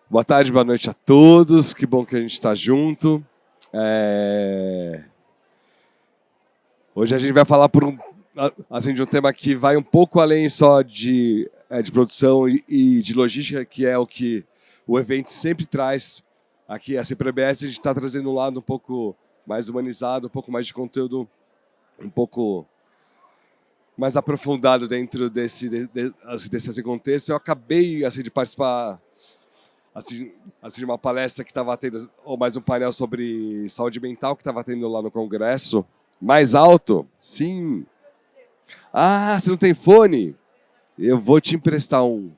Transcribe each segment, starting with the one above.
Boa tarde, boa noite a todos. Que bom que a gente está junto. Hoje a gente vai falar de um tema que vai um pouco além só de produção e de logística, que é o que o evento sempre traz. Aqui, a CPBS, a gente está trazendo um lado um pouco mais humanizado, um pouco mais de conteúdo, um pouco mais aprofundado dentro desse contexto. Eu acabei de participar de uma palestra que estava tendo, ou mais um painel sobre saúde mental que estava tendo lá no Congresso. Mais alto? Sim. Ah, você não tem fone? Eu vou te emprestar um.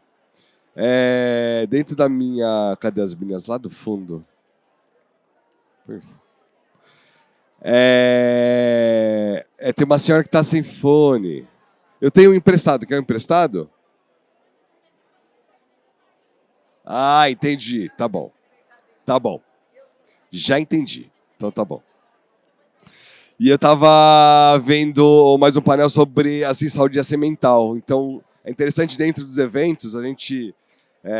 Dentro da minha... Cadê as minhas? Lá do fundo. Tem uma senhora que está sem fone. Eu tenho um emprestado. Quer um emprestado? Ah, entendi. Tá bom. Tá bom. Já entendi. Então tá bom. E eu estava vendo mais um painel sobre saúde mental. Então, é interessante dentro dos eventos, a gente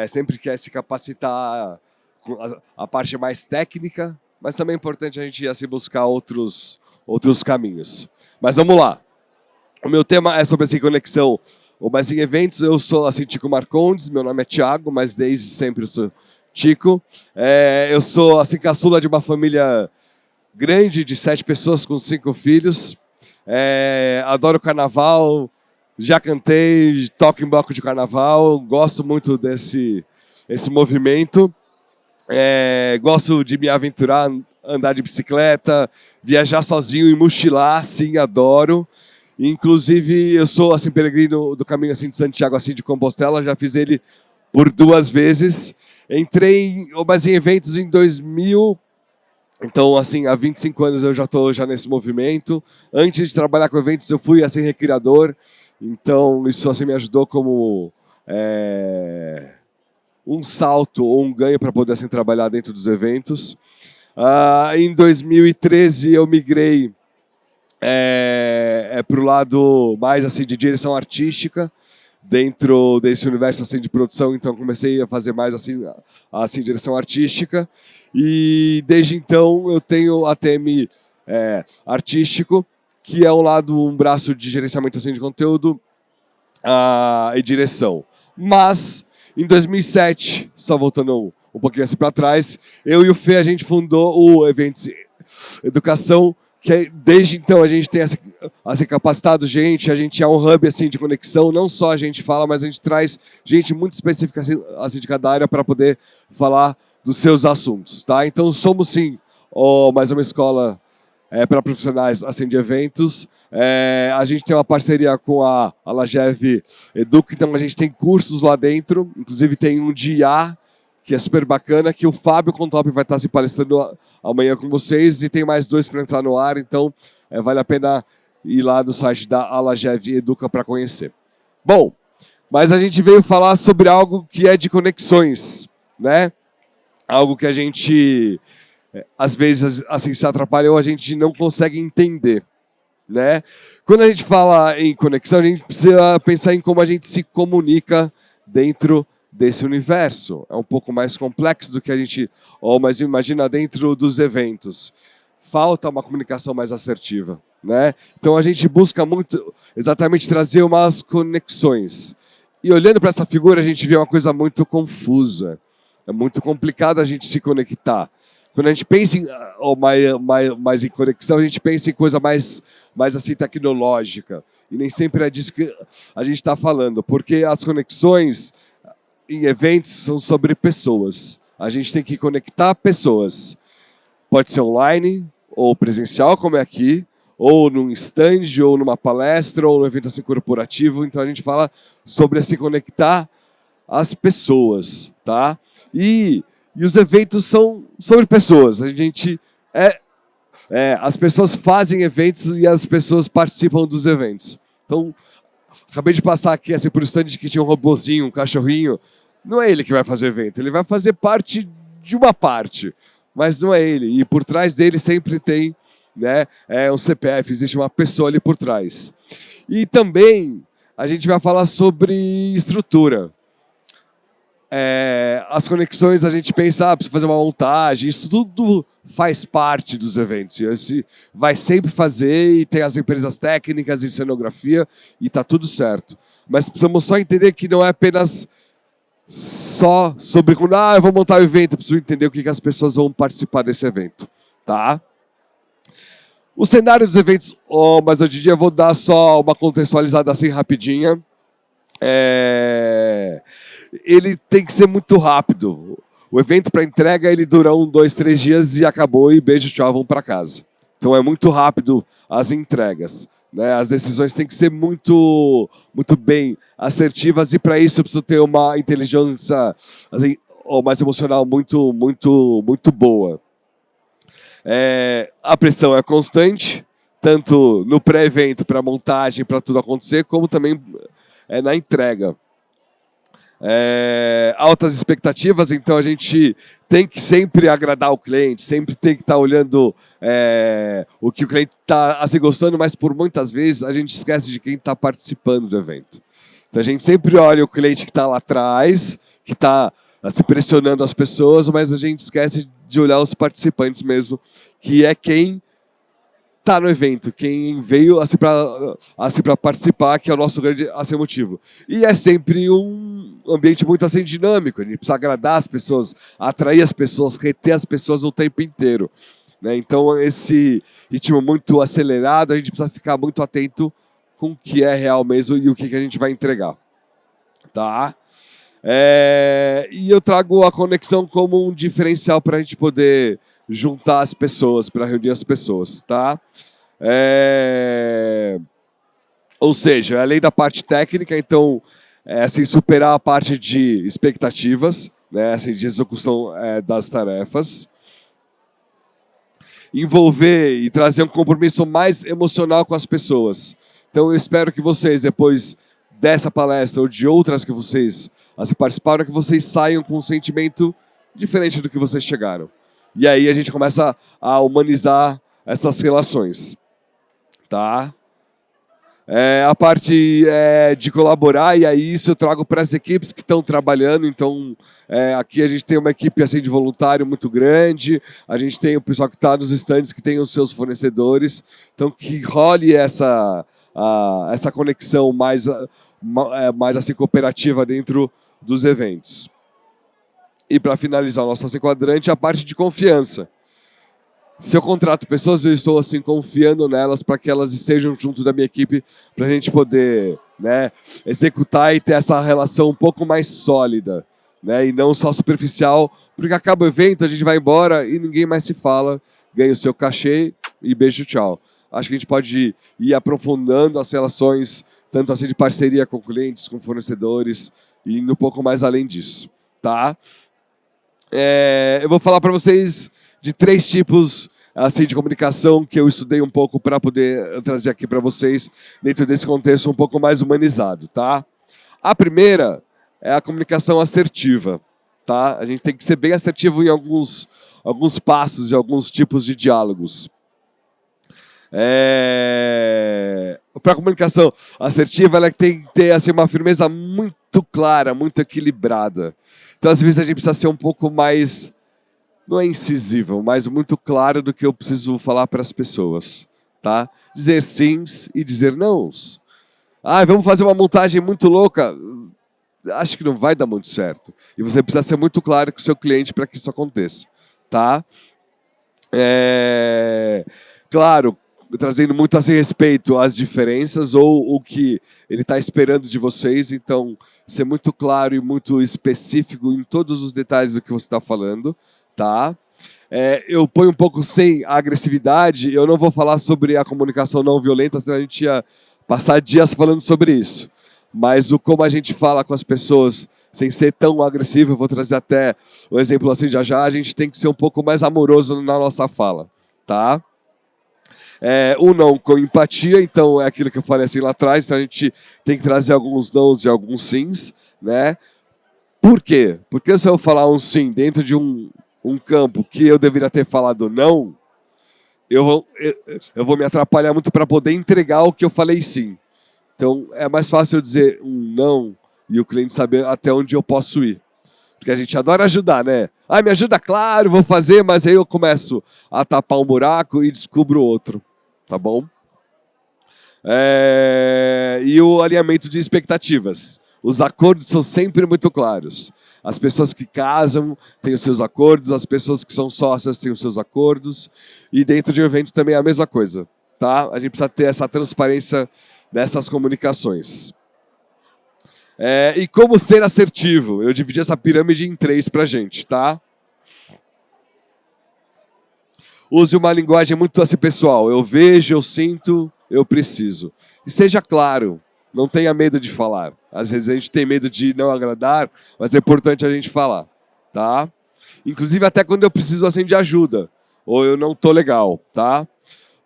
sempre quer se capacitar com a parte mais técnica, mas também é importante a gente buscar outros caminhos. Mas vamos lá. O meu tema é sobre conexão. Mas em eventos, eu sou Tico Marcondes, meu nome é Thiago, mas desde sempre eu sou Tico. Eu sou caçula de uma família grande, de 7 pessoas com 5 filhos. Adoro carnaval, já cantei, toco em bloco de carnaval, gosto muito desse movimento. Gosto de me aventurar, andar de bicicleta, viajar sozinho e mochilar, sim, adoro. Inclusive, eu sou peregrino do caminho de Santiago de Compostela, já fiz ele por 2 vezes. Entrei em eventos em 2000. Então, há 25 anos eu já estou nesse movimento. Antes de trabalhar com eventos, eu fui recreador. Então, isso me ajudou como um salto ou um ganho para poder trabalhar dentro dos eventos. Em 2013, eu migrei para o lado mais de direção artística dentro desse universo de produção. Então, comecei a fazer mais direção artística. E desde então eu tenho a ATM artístico, que é um braço de gerenciamento de conteúdo e direção. Mas em 2007, só voltando um pouquinho para trás, eu e o Fê, a gente fundou o Eventos Educação, que desde então a gente tem capacitado gente, a gente é um hub de conexão, não só a gente fala, mas a gente traz gente muito específica de cada área para poder falar dos seus assuntos, tá? Então somos sim mais uma escola para profissionais de eventos. A gente tem uma parceria com a Lagev Educa, então a gente tem cursos lá dentro, inclusive tem um de IA, que é super bacana, que o Fábio Contop vai estar palestrando amanhã com vocês, e tem mais 2 para entrar no ar, então vale a pena ir lá no site da Alagev Educa para conhecer. Bom, mas a gente veio falar sobre algo que é de conexões, né? Algo que a gente, às vezes, se atrapalha ou a gente não consegue entender, né? Quando a gente fala em conexão, a gente precisa pensar em como a gente se comunica dentro desse universo. É um pouco mais complexo do que a gente mas imagina dentro dos eventos. Falta uma comunicação mais assertiva, né? Então a gente busca muito exatamente trazer umas conexões. E olhando para essa figura, a gente vê uma coisa muito confusa. É muito complicado a gente se conectar. Quando a gente pensa mais em conexão, a gente pensa em coisa mais tecnológica. E nem sempre é disso que a gente está falando, porque as conexões em eventos são sobre pessoas. A gente tem que conectar pessoas. Pode ser online, ou presencial, como é aqui, ou num stand, ou numa palestra, ou num evento corporativo. Então a gente fala sobre se conectar as pessoas, tá? E os eventos são sobre pessoas. A gente as pessoas fazem eventos e as pessoas participam dos eventos. Então, acabei de passar aqui por um stand que tinha um robozinho, um cachorrinho. Não é ele que vai fazer o evento, ele vai fazer parte de uma parte, mas não é ele. E por trás dele sempre tem um CPF, existe uma pessoa ali por trás. E também a gente vai falar sobre estrutura. As conexões, a gente pensa, precisa fazer uma montagem, isso tudo faz parte dos eventos. E vai sempre fazer, e tem as empresas técnicas e cenografia, e tá tudo certo. Mas precisamos só entender que não é apenas só sobre quando eu vou montar o evento, eu preciso entender o que as pessoas vão participar desse evento. Tá? O cenário dos eventos, mas hoje em dia eu vou dar só uma contextualizada assim rapidinha. Ele tem que ser muito rápido. O evento para entrega, ele dura 1, 2, 3 dias e acabou, e beijo, tchau, vão para casa. Então é muito rápido as entregas. Né? As decisões têm que ser muito, muito bem assertivas, e para isso eu preciso ter uma inteligência assim, mais emocional muito, muito, muito boa. A pressão é constante, tanto no pré-evento, para a montagem, para tudo acontecer, como também na entrega. Altas expectativas, então a gente tem que sempre agradar o cliente, sempre tem que estar olhando o que o cliente está assim, gostando, mas por muitas vezes a gente esquece de quem está participando do evento. Então a gente sempre olha o cliente que está lá atrás, que está se pressionando as pessoas, mas a gente esquece de olhar os participantes mesmo, que é quem está no evento, quem veio assim para participar, que é o nosso grande motivo. E é sempre um ambiente muito assim dinâmico, a gente precisa agradar as pessoas, atrair as pessoas, reter as pessoas o tempo inteiro. Né? Então, esse ritmo muito acelerado, a gente precisa ficar muito atento com o que é real mesmo e o que a gente vai entregar. Tá? E eu trago a conexão como um diferencial para a gente poder juntar as pessoas, para reunir as pessoas, tá? Ou seja, além da parte técnica, então, assim, superar a parte de expectativas, né, assim, de execução das tarefas, envolver e trazer um compromisso mais emocional com as pessoas. Então, eu espero que vocês, depois dessa palestra ou de outras que vocês assim, participaram, que vocês saiam com um sentimento diferente do que vocês chegaram. E aí a gente começa a humanizar essas relações. Tá? A parte de colaborar, e aí isso eu trago para as equipes que estão trabalhando. Então, aqui a gente tem uma equipe assim, de voluntário muito grande, a gente tem o pessoal que está nos estandes, que tem os seus fornecedores. Então, que role essa conexão mais assim, cooperativa dentro dos eventos. E para finalizar o nosso enquadrante, a parte de confiança. Se eu contrato pessoas, eu estou assim confiando nelas para que elas estejam junto da minha equipe, para a gente poder, né, executar e ter essa relação um pouco mais sólida, né, e não só superficial, porque acaba o evento, a gente vai embora e ninguém mais se fala, ganha o seu cachê e beijo, tchau. Acho que a gente pode ir aprofundando as relações, tanto assim de parceria com clientes, com fornecedores, e indo um pouco mais além disso, tá? Eu vou falar para vocês de 3 tipos assim, de comunicação que eu estudei um pouco para poder trazer aqui para vocês dentro desse contexto um pouco mais humanizado, tá? A primeira é a comunicação assertiva, tá? A gente tem que ser bem assertivo em alguns passos e alguns tipos de diálogos. Para a comunicação assertiva, ela tem que ter assim, uma firmeza muito clara, muito equilibrada. Então, às vezes, a gente precisa ser um pouco mais, não é incisivo, mas muito claro do que eu preciso falar para as pessoas. Tá? Dizer sims e dizer nãos. Vamos fazer uma montagem muito louca. Acho que não vai dar muito certo. E você precisa ser muito claro com o seu cliente para que isso aconteça. Tá? Claro, trazendo muito assim, respeito às diferenças ou o que ele está esperando de vocês. Então, ser muito claro e muito específico em todos os detalhes do que você está falando. Tá? Eu ponho um pouco sem agressividade. Eu não vou falar sobre a comunicação não violenta, senão a gente ia passar dias falando sobre isso. Mas como a gente fala com as pessoas sem ser tão agressivo, eu vou trazer até o exemplo assim já, a gente tem que ser um pouco mais amoroso na nossa fala. Tá? O não com empatia, então é aquilo que eu falei assim lá atrás, então a gente tem que trazer alguns nãos e alguns sims, né? Por quê? Porque se eu falar um sim dentro de um campo que eu deveria ter falado não, eu vou me atrapalhar muito para poder entregar o que eu falei sim. Então é mais fácil eu dizer um não e o cliente saber até onde eu posso ir. Porque a gente adora ajudar, né? Ah, me ajuda, claro, vou fazer, mas aí eu começo a tapar um buraco e descubro outro, tá bom? E o alinhamento de expectativas. Os acordos são sempre muito claros. As pessoas que casam têm os seus acordos, as pessoas que são sócias têm os seus acordos, e dentro de um evento também é a mesma coisa, tá? A gente precisa ter essa transparência nessas comunicações. E como ser assertivo? Eu dividi essa pirâmide em 3 pra gente, tá? Use uma linguagem muito assim, pessoal. Eu vejo, eu sinto, eu preciso. E seja claro, não tenha medo de falar. Às vezes a gente tem medo de não agradar, mas é importante a gente falar, tá? Inclusive até quando eu preciso assim de ajuda, ou eu não tô legal, tá?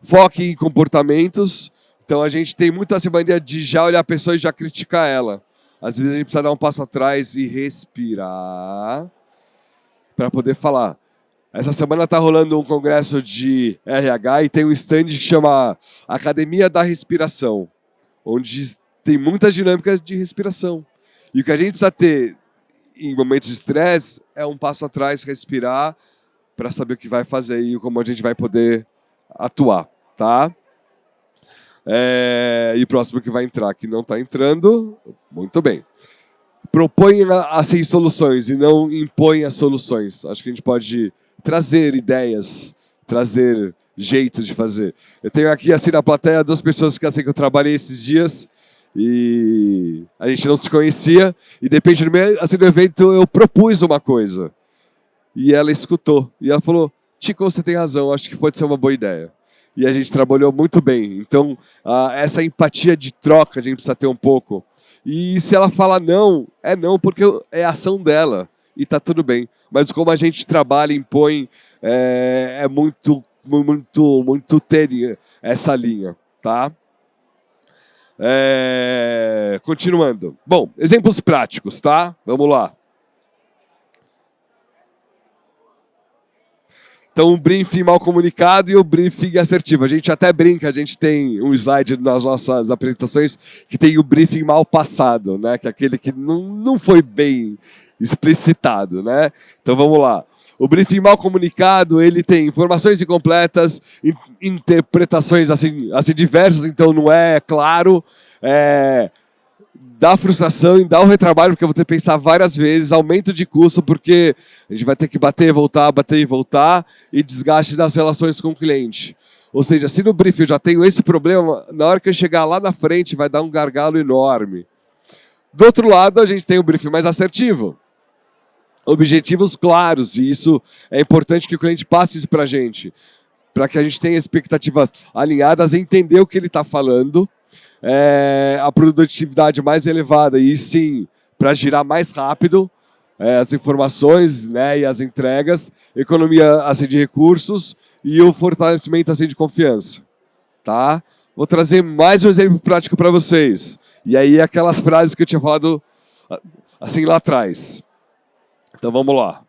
Foque em comportamentos. Então a gente tem muito essa mania de já olhar a pessoa e já criticar ela. Às vezes a gente precisa dar um passo atrás e respirar para poder falar. Essa semana está rolando um congresso de RH e tem um stand que chama Academia da Respiração, onde tem muitas dinâmicas de respiração. E o que a gente precisa ter em momentos de estresse é um passo atrás, respirar, para saber o que vai fazer e como a gente vai poder atuar, tá? E o próximo que vai entrar, que não está entrando, muito bem. Propõe assim soluções e não impõe as soluções. Acho que a gente pode trazer ideias, trazer jeitos de fazer. Eu tenho aqui assim na plateia 2 pessoas que eu trabalhei esses dias e a gente não se conhecia e de repente no evento eu propus uma coisa e ela escutou e ela falou: Chico, você tem razão, acho que pode ser uma boa ideia. E a gente trabalhou muito bem. Então, essa empatia de troca a gente precisa ter um pouco. E se ela fala não, é não porque é a ação dela. E tá tudo bem. Mas como a gente trabalha, impõe, é muito ter essa linha, tá? Continuando. Bom, exemplos práticos, tá? Vamos lá. Então, o briefing mal comunicado e o briefing assertivo. A gente até brinca, a gente tem um slide nas nossas apresentações que tem o briefing mal passado, né? Que é aquele que não foi bem explicitado, né? Então, vamos lá. O briefing mal comunicado, ele tem informações incompletas, interpretações assim diversas, então não é claro, dá frustração e dá o retrabalho, porque eu vou ter que pensar várias vezes, aumento de custo, porque a gente vai ter que bater e voltar, e desgaste das relações com o cliente. Ou seja, se no briefing eu já tenho esse problema, na hora que eu chegar lá na frente vai dar um gargalo enorme. Do outro lado, a gente tem o briefing mais assertivo. Objetivos claros, e isso é importante que o cliente passe isso para a gente, para que a gente tenha expectativas alinhadas e entender o que ele está falando, a produtividade mais elevada e sim, para girar mais rápido as informações, né, e as entregas, economia assim, de recursos e o fortalecimento assim, de confiança. Tá? Vou trazer mais um exemplo prático para vocês. E aí aquelas frases que eu tinha falado assim lá atrás. Então vamos lá.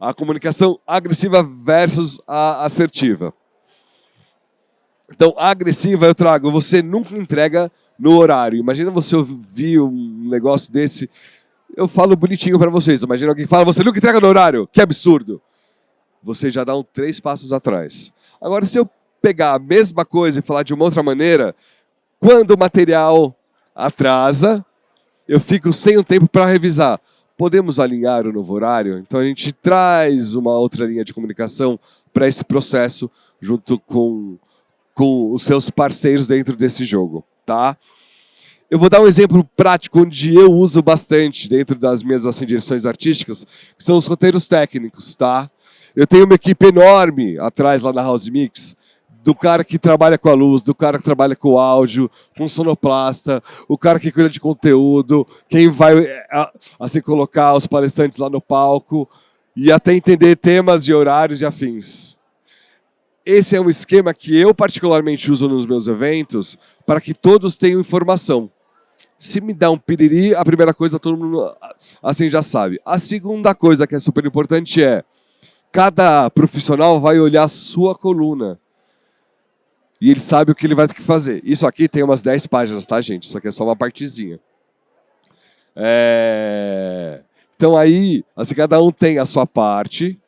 A comunicação agressiva versus a assertiva. Então, a agressiva eu trago, você nunca entrega no horário. Imagina você ouvir um negócio desse, eu falo bonitinho para vocês. Imagina alguém que fala, você nunca entrega no horário, que absurdo. Você já dá 3 passos atrás. Agora, se eu pegar a mesma coisa e falar de uma outra maneira, quando o material atrasa, eu fico sem o tempo para revisar. Podemos alinhar o novo horário? Então, a gente traz uma outra linha de comunicação para esse processo, junto com os seus parceiros dentro desse jogo, tá? Eu vou dar um exemplo prático onde eu uso bastante dentro das minhas assim, direções artísticas, que são os roteiros técnicos, tá? Eu tenho uma equipe enorme atrás lá na House Mix, do cara que trabalha com a luz, do cara que trabalha com o áudio, com o sonoplasta, o cara que cuida de conteúdo, quem vai assim colocar os palestrantes lá no palco e até entender temas e horários e afins. Esse é um esquema que eu particularmente uso nos meus eventos para que todos tenham informação. Se me dá um piriri, a primeira coisa todo mundo assim já sabe. A segunda coisa que é super importante é cada profissional vai olhar a sua coluna e ele sabe o que ele vai ter que fazer. Isso aqui tem umas 10 páginas, tá, gente? Isso aqui é só uma partezinha. Então aí, assim, cada um tem a sua parte,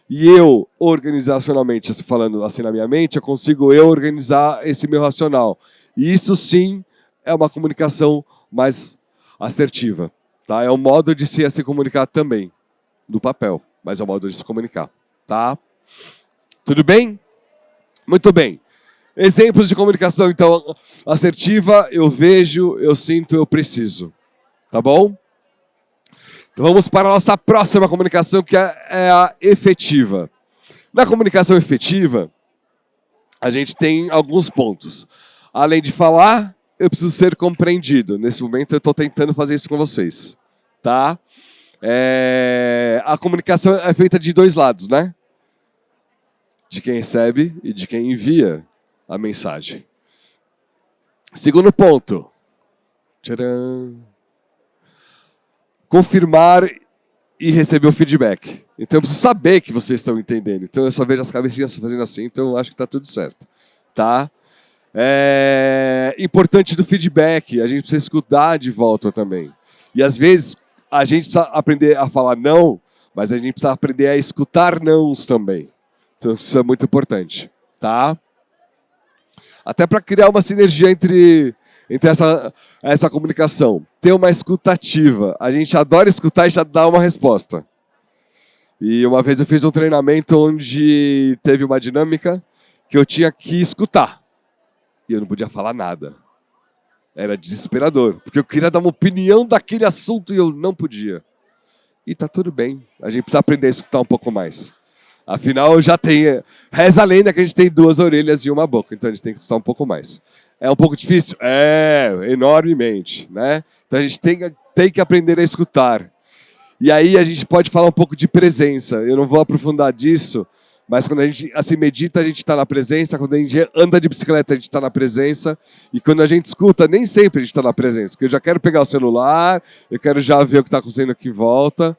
e eu, organizacionalmente, assim, falando assim na minha mente, eu consigo organizar esse meu racional. E isso sim é uma comunicação mais assertiva. Tá? É um modo de se comunicar também, do papel, mas é um modo de se comunicar. Tá? Tudo bem? Muito bem. Exemplos de comunicação, então, assertiva: eu vejo, eu sinto, eu preciso. Tá bom? Então vamos para a nossa próxima comunicação, que é a efetiva. Na comunicação efetiva, a gente tem alguns pontos. Além de falar, eu preciso ser compreendido. Nesse momento eu estou tentando fazer isso com vocês. Tá? A comunicação é feita de dois lados, né? De quem recebe e de quem envia a mensagem. Segundo ponto. Tcharam. Confirmar e receber o feedback. Então eu preciso saber que vocês estão entendendo. Então eu só vejo as cabecinhas fazendo assim, então eu acho que está tudo certo. Tá? Importante do feedback, a gente precisa escutar de volta também. E às vezes a gente precisa aprender a falar não, mas a gente precisa aprender a escutar nãos também. Então isso é muito importante. Tá? Até para criar uma sinergia entre essa comunicação. Ter uma escuta ativa. A gente adora escutar e já dá uma resposta. E uma vez eu fiz um treinamento onde teve uma dinâmica que eu tinha que escutar. E eu não podia falar nada. Era desesperador, porque eu queria dar uma opinião daquele assunto e eu não podia. E tá tudo bem. A gente precisa aprender a escutar um pouco mais. Afinal, já tem... Reza a lenda que a gente tem 2 orelhas e uma boca. Então a gente tem que escutar um pouco mais. É um pouco difícil? Enormemente, né? Então a gente tem que aprender a escutar. E aí a gente pode falar um pouco de presença. Eu não vou aprofundar disso, mas quando a gente assim medita, a gente está na presença. Quando a gente anda de bicicleta, a gente está na presença. E quando a gente escuta, nem sempre a gente está na presença. Porque eu já quero pegar o celular, eu quero já ver o que está acontecendo aqui em volta,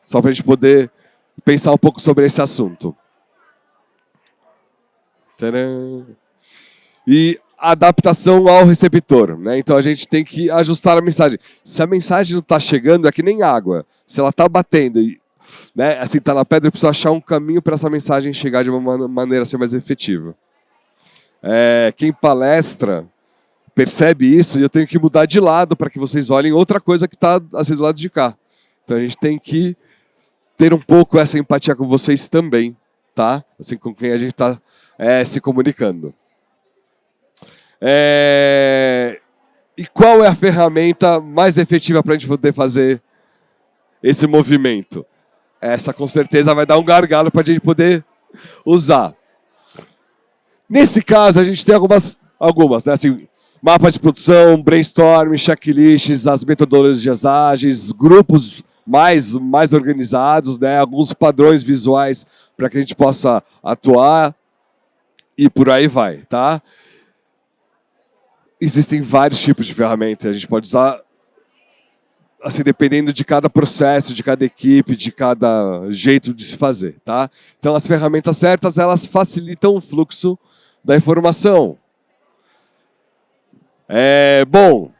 só para a gente poder pensar um pouco sobre esse assunto. Tcharam! E adaptação ao receptor, né? Então a gente tem que ajustar a mensagem. Se a mensagem não está chegando, é que nem água. Se ela está batendo, né? Assim, está na pedra, eu preciso achar um caminho para essa mensagem chegar de uma maneira assim, mais efetiva. Quem palestra percebe isso e eu tenho que mudar de lado para que vocês olhem outra coisa que está assim, do lado de cá. Então a gente tem que ter um pouco essa empatia com vocês também, tá? Assim, com quem a gente está se comunicando. E qual é a ferramenta mais efetiva para a gente poder fazer esse movimento? Essa com certeza vai dar um gargalo para a gente poder usar. Nesse caso, a gente tem algumas, né? Assim, mapa de produção, brainstorming, checklists, as metodologias ágeis, grupos mais organizados, né? Alguns padrões visuais para que a gente possa atuar e por aí vai, tá? Existem vários tipos de ferramentas, a gente pode usar assim, dependendo de cada processo, de cada equipe, de cada jeito de se fazer, tá? Então as ferramentas certas, elas facilitam o fluxo da informação. Bom,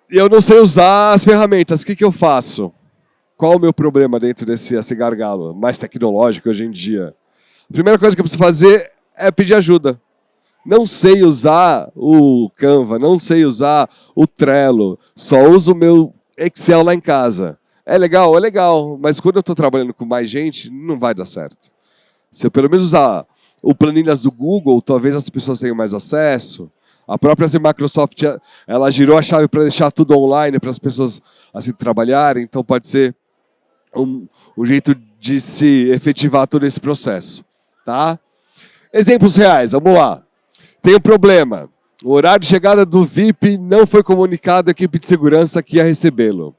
eu não sei usar as ferramentas, o que eu faço? Qual o meu problema dentro desse gargalo mais tecnológico hoje em dia? A primeira coisa que eu preciso fazer é pedir ajuda. Não sei usar o Canva, não sei usar o Trello, só uso o meu Excel lá em casa. É legal, mas quando eu estou trabalhando com mais gente, não vai dar certo. Se eu pelo menos usar o planilhas do Google, talvez as pessoas tenham mais acesso. A própria Microsoft, ela girou a chave para deixar tudo online para as pessoas assim trabalharem, então pode ser um jeito de se efetivar todo esse processo, tá? Exemplos reais, vamos lá. Tem um problema. O horário de chegada do VIP não foi comunicado à equipe de segurança que ia recebê-lo.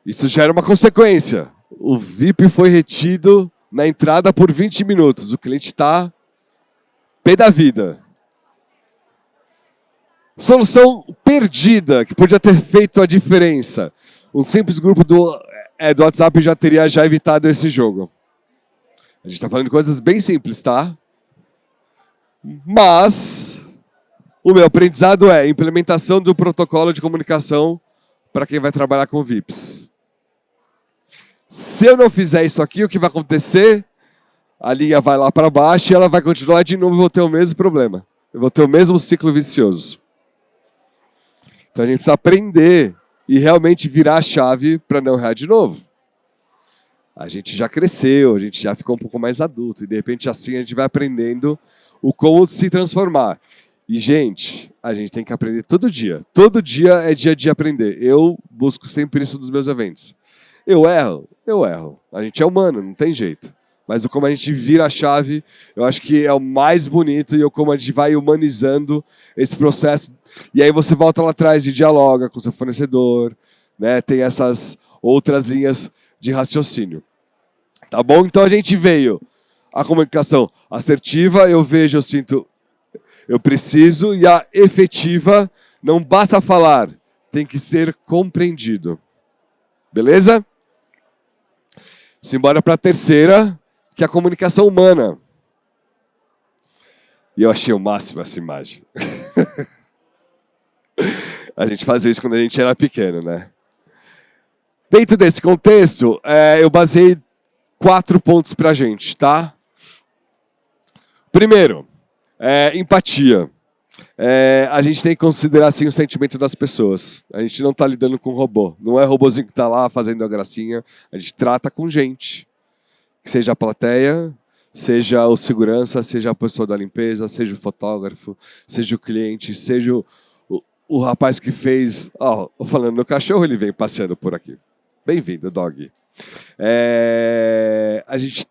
Isso gera uma consequência. O VIP foi retido na entrada por 20 minutos. O cliente está pé da vida. Solução perdida, que podia ter feito a diferença. Um simples grupo do WhatsApp já teria evitado esse jogo. A gente está falando de coisas bem simples, tá? Mas O meu aprendizado é implementação do protocolo de comunicação para quem vai trabalhar com VIPs. Se eu não fizer isso aqui, o que vai acontecer? A linha vai lá para baixo e ela vai continuar de novo e vou ter o mesmo problema. Eu vou ter o mesmo ciclo vicioso. Então a gente precisa aprender e realmente virar a chave para não errar de novo. A gente já cresceu, a gente já ficou um pouco mais adulto e de repente assim a gente vai aprendendo o como se transformar. E gente, a gente tem que aprender todo dia. Todo dia é dia de aprender. Eu busco sempre isso nos meus eventos. Eu erro. A gente é humano, não tem jeito. Mas o como a gente vira a chave, eu acho que é o mais bonito e o como a gente vai humanizando esse processo. E aí você volta lá atrás e dialoga com o seu fornecedor, né? Tem essas outras linhas de raciocínio. Tá bom? Então a gente veio a comunicação assertiva, eu vejo, eu sinto, eu preciso, e a efetiva, não basta falar, tem que ser compreendido. Beleza? Simbora para a terceira, que é a comunicação humana. E eu achei o máximo essa imagem. A gente fazia isso quando a gente era pequeno, né? Dentro desse contexto, eu baseei 4 pontos para a gente, tá? Primeiro, empatia. A gente tem que considerar assim, o sentimento das pessoas. A gente não está lidando com robô. Não é robozinho que está lá fazendo a gracinha. A gente trata com gente. Seja a plateia, seja o segurança, seja a pessoa da limpeza, seja o fotógrafo, seja o cliente, seja o rapaz que fez... falando no cachorro, ele vem passeando por aqui. Bem-vindo, dog. A gente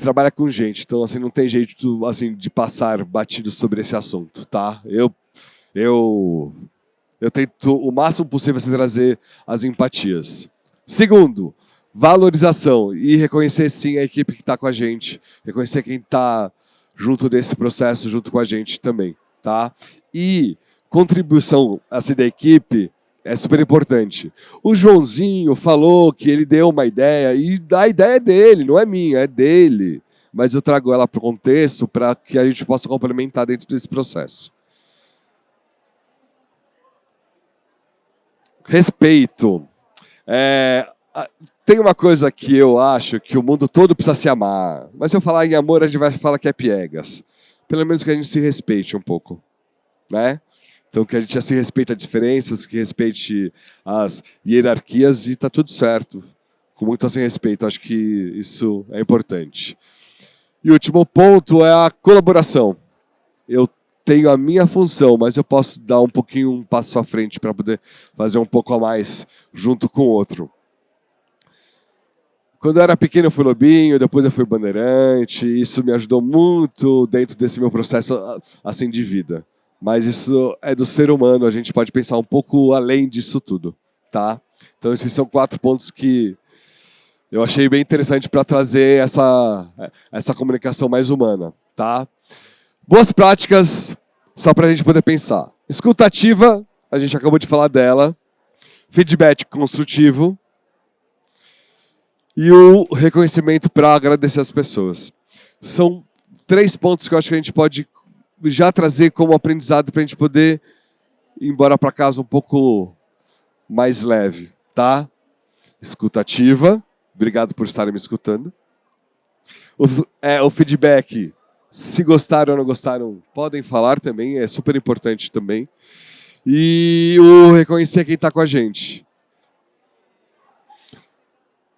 trabalha com gente, então assim, não tem jeito assim, de passar batido sobre esse assunto, tá? Eu tento o máximo possível assim, trazer as empatias. Segundo, valorização e reconhecer sim a equipe que está com a gente, reconhecer quem está junto desse processo, junto com a gente também, tá? E contribuição assim, da equipe é super importante. O Joãozinho falou que ele deu uma ideia, e a ideia é dele, não é minha, é dele. Mas eu trago ela para o contexto para que a gente possa complementar dentro desse processo. Respeito. Tem uma coisa que eu acho que o mundo todo precisa se amar. Mas se eu falar em amor, a gente vai falar que é piegas. Pelo menos que a gente se respeite um pouco, né? Então, que a gente já se respeite as diferenças, que respeite as hierarquias e está tudo certo. Com muito assim respeito, acho que isso é importante. E o último ponto é a colaboração. Eu tenho a minha função, mas eu posso dar um passo à frente para poder fazer um pouco a mais junto com o outro. Quando eu era pequeno eu fui lobinho, depois eu fui bandeirante, isso me ajudou muito dentro desse meu processo assim, de vida. Mas isso é do ser humano, a gente pode pensar um pouco além disso tudo, tá? Então esses são 4 pontos que eu achei bem interessante para trazer essa comunicação mais humana, tá? Boas práticas, só para a gente poder pensar. Escuta ativa, a gente acabou de falar dela. Feedback construtivo. E o reconhecimento para agradecer as pessoas. São 3 pontos que eu acho que a gente pode já trazer como aprendizado para a gente poder ir embora para casa um pouco mais leve, tá? Escuta ativa. Obrigado por estarem me escutando. O feedback, se gostaram ou não gostaram, podem falar também, é super importante também. E o reconhecer quem está com a gente.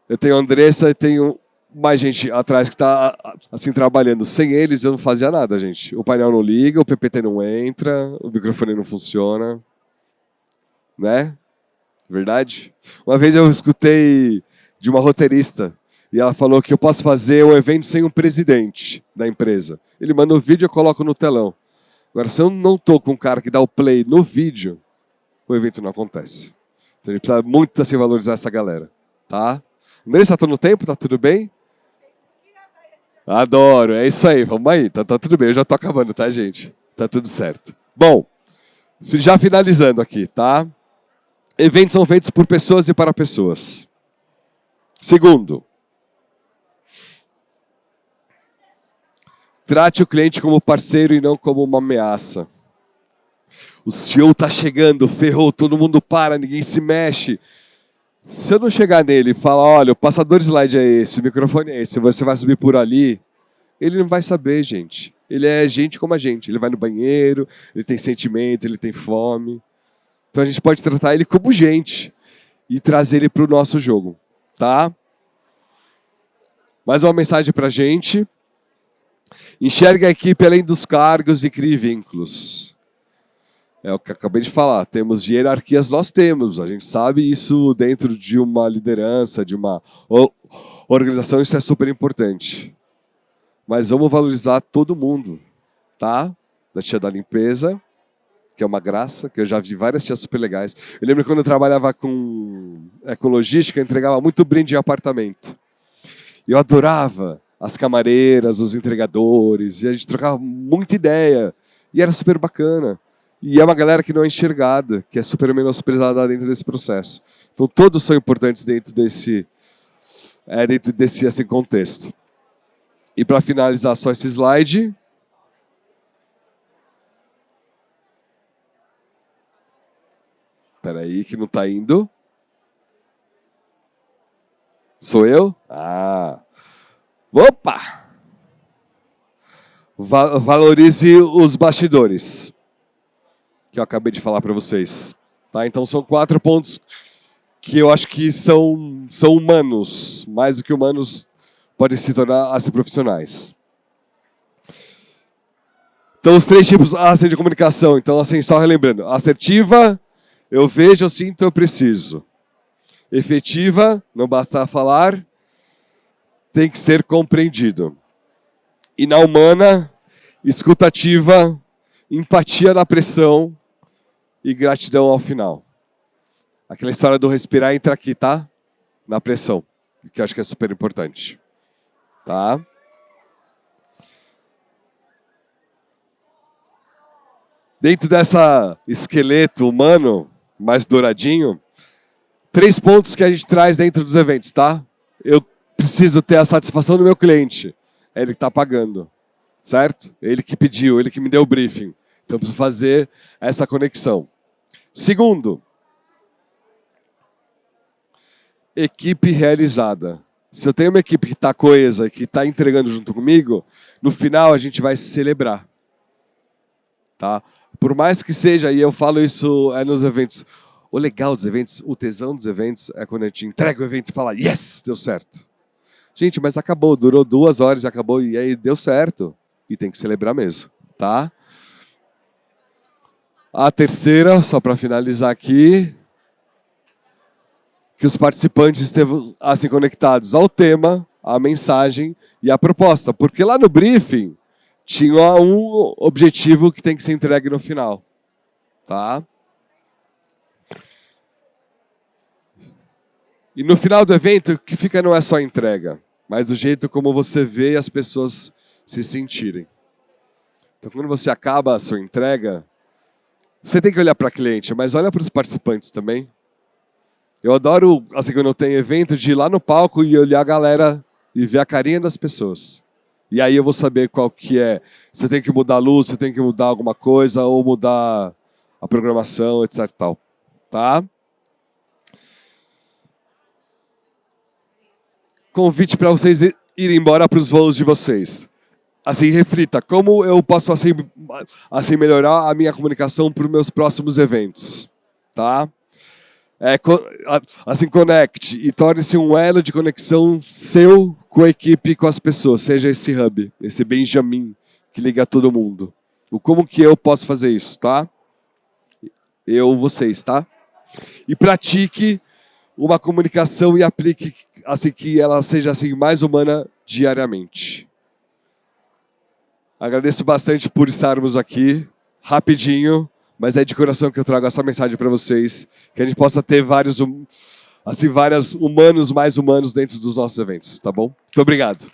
Eu tenho a Andressa e tenho mais gente atrás que está assim, trabalhando. Sem eles eu não fazia nada, gente. O painel não liga, o PPT não entra, o microfone não funciona. Né? Verdade? Uma vez eu escutei de uma roteirista e ela falou que eu posso fazer um evento sem um presidente da empresa. Ele manda o vídeo e eu coloco no telão. Agora, se eu não estou com um cara que dá o play no vídeo, o evento não acontece. Então a gente precisa muito assim, valorizar essa galera. Tá? Andressa, estou no tempo? Tá tudo bem? Adoro, é isso aí, vamos aí, tá tudo bem, eu já tô acabando, tá, gente? Tá tudo certo. Bom, já finalizando aqui, tá? Eventos são feitos por pessoas e para pessoas. Segundo, trate o cliente como parceiro e não como uma ameaça. O CEO tá chegando, ferrou, todo mundo para, ninguém se mexe. Se eu não chegar nele e falar, olha, o passador de slide é esse, o microfone é esse, você vai subir por ali, ele não vai saber, gente. Ele é gente como a gente. Ele vai no banheiro, ele tem sentimento, ele tem fome. Então a gente pode tratar ele como gente e trazer ele para o nosso jogo, tá? Mais uma mensagem para a gente. Enxergue a equipe além dos cargos e crie vínculos. É o que eu acabei de falar. Temos hierarquias, nós temos. A gente sabe isso dentro de uma liderança, de uma organização, isso é super importante. Mas vamos valorizar todo mundo, tá? Da tia da limpeza, que é uma graça, que eu já vi várias tias super legais. Eu lembro quando eu trabalhava com logística, eu entregava muito brinde em apartamento. Eu adorava as camareiras, os entregadores, e a gente trocava muita ideia. E era super bacana. E é uma galera que não é enxergada, que é super menosprezada dentro desse processo. Então todos são importantes dentro desse assim, contexto. E para finalizar só esse slide. Espera aí que não está indo. Sou eu? Ah. Opa! Valorize os bastidores. Que eu acabei de falar para vocês. Tá? Então são 4 pontos que eu acho que são humanos. Mais do que humanos, podem se tornar assim, profissionais. Então os 3 tipos assim, de comunicação. Então assim, só relembrando. Assertiva, eu vejo, eu sinto, eu preciso. Efetiva, não basta falar, tem que ser compreendido. E na humana, escutativa, empatia na pressão e gratidão ao final. Aquela história do respirar entra aqui, tá? Na pressão, que eu acho que é super importante. Tá? Dentro dessa esqueleto humano, mais douradinho, 3 pontos que a gente traz dentro dos eventos, tá? Eu preciso ter a satisfação do meu cliente. É ele que está pagando, certo? Ele que pediu, ele que me deu o briefing. Então, eu preciso fazer essa conexão. Segundo, equipe realizada. Se eu tenho uma equipe que está coesa, que está entregando junto comigo, no final a gente vai celebrar. Tá? Por mais que seja, e eu falo isso nos eventos, o legal dos eventos, o tesão dos eventos é quando a gente entrega o evento e fala, yes, deu certo. Gente, mas acabou, durou 2 horas e acabou, e aí deu certo. E tem que celebrar mesmo, tá? A terceira, só para finalizar aqui, que os participantes estejam assim conectados ao tema, à mensagem e à proposta. Porque lá no briefing tinha um objetivo que tem que ser entregue no final. Tá? E no final do evento, o que fica não é só a entrega, mas do jeito como você vê as pessoas se sentirem. Então, quando você acaba a sua entrega, você tem que olhar para o cliente, mas olha para os participantes também. Eu adoro, assim, quando eu tenho evento, de ir lá no palco e olhar a galera e ver a carinha das pessoas. E aí eu vou saber qual que é. Você tem que mudar a luz, você tem que mudar alguma coisa, ou mudar a programação, etc. Tal. Tá? Convite para vocês irem embora para os voos de vocês. Assim, reflita, como eu posso assim melhorar a minha comunicação para os meus próximos eventos, tá? Assim, conecte e torne-se um elo de conexão seu com a equipe e com as pessoas. Seja esse hub, esse Benjamin que liga todo mundo. Como que eu posso fazer isso, tá? Vocês, tá? E pratique uma comunicação e aplique assim que ela seja assim mais humana diariamente. Agradeço bastante por estarmos aqui, rapidinho, mas é de coração que eu trago essa mensagem para vocês, que a gente possa ter vários humanos mais humanos dentro dos nossos eventos, tá bom? Muito obrigado.